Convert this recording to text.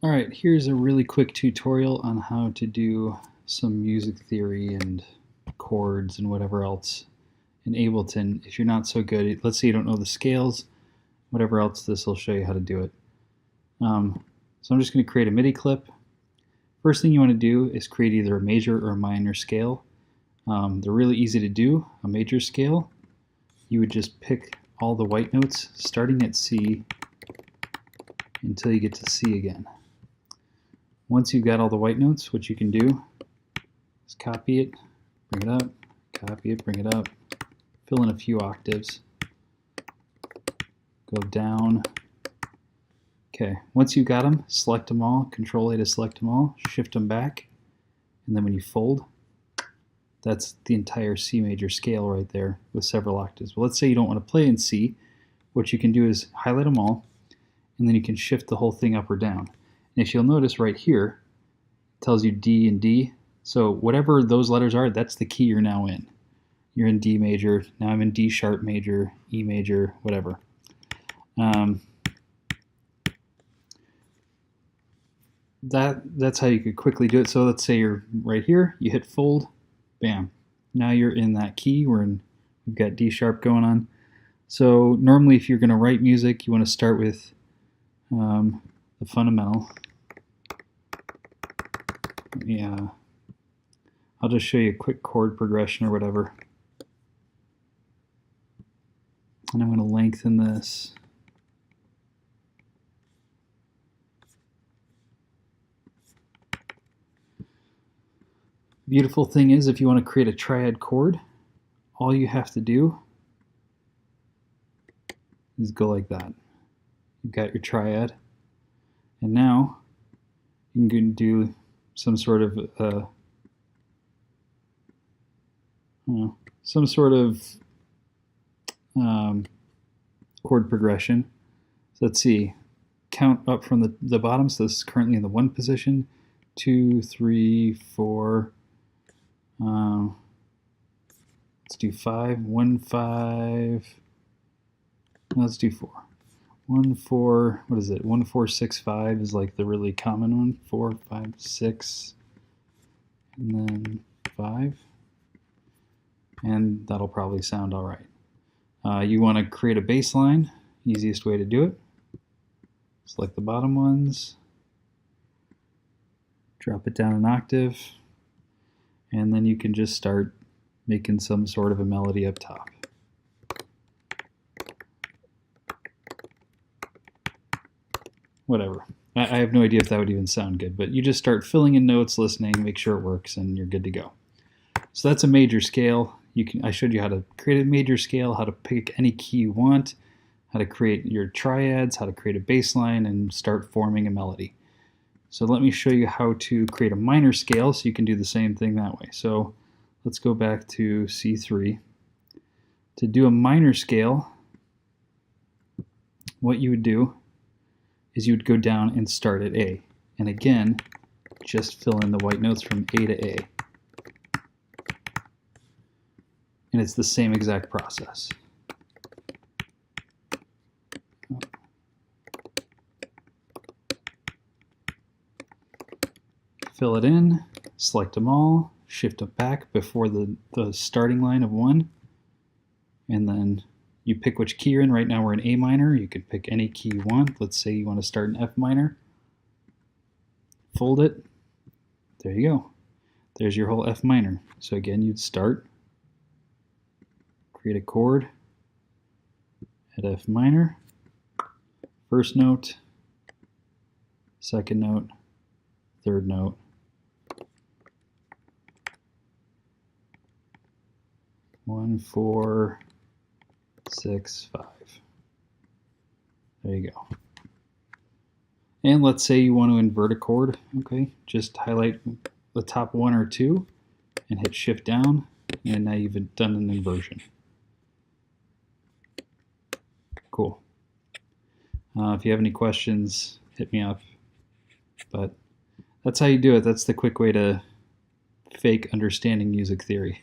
Alright, here's a really quick tutorial on how to do some music theory and chords and whatever else in Ableton. If you're not so good, let's say you don't know the scales, whatever else, this will show you how to do it. So I'm just going to create a MIDI clip. First thing you want to do is create either a major or a minor scale. They're really easy to do. A major scale, you would just pick all the white notes starting at C until you get to C again. Once you've got all the white notes, what you can do is copy it, bring it up, copy it, bring it up, fill in a few octaves, go down. Okay, once you've got them, select them all, Control A to select them all, shift them back, and then when you fold, that's the entire C major scale right there with several octaves. Well, let's say you don't want to play in C. What you can do is highlight them all, and then you can shift the whole thing up or down. And if you'll notice right here, it tells you D and D. So whatever those letters are, that's the key you're now in. You're in D major, now I'm in D sharp major, E major, whatever. That's how you could quickly do it. So let's say you're right here, you hit fold, bam. Now you're in that key, we've got D sharp going on. So normally if you're going to write music, you want to start with the fundamental. Yeah, I'll just show you a quick chord progression or whatever. And I'm going to lengthen this. Beautiful thing is, if you want to create a triad chord, all you have to do is go like that. You've got your triad, and now you can do some sort of chord progression. So let's see, count up from the bottom. So this is currently in the 1 position, 2, 3, 4. Let's do 5, 1, 5. Let's do 4. 1, 4. What is it? 1, 4, 6, 5 is like the really common one. 4, 5, 6, and then 5. And that'll probably sound all right. You want to create a bass line. Easiest way to do it. Select the bottom ones. Drop it down an octave. And then you can just start making some sort of a melody up top. Whatever. I have no idea if that would even sound good, but you just start filling in notes, listening, make sure it works, and you're good to go. So that's a major scale. I showed you how to create a major scale, how to pick any key you want, how to create your triads, how to create a bass line, and start forming a melody. So let me show you how to create a minor scale so you can do the same thing that way. So let's go back to C3. To do a minor scale, what you would do is you would go down and start at A. And again, just fill in the white notes from A to A. And it's the same exact process. Fill it in, select them all, shift them back before the starting line of 1, and then you pick which key you're in. Right now we're in A minor. You could pick any key you want. Let's say you want to start in F minor. Fold it. There you go. There's your whole F minor. So again, you'd start, create a chord at F minor, first note, second note, third note, 1, 4, 6, 5. There you go. And let's say you want to invert a chord. Okay, just highlight the top 1 or 2 and hit shift down, and now you've done an inversion. Cool. If you have any questions, hit me up. But that's how you do it. That's the quick way to fake understanding music theory.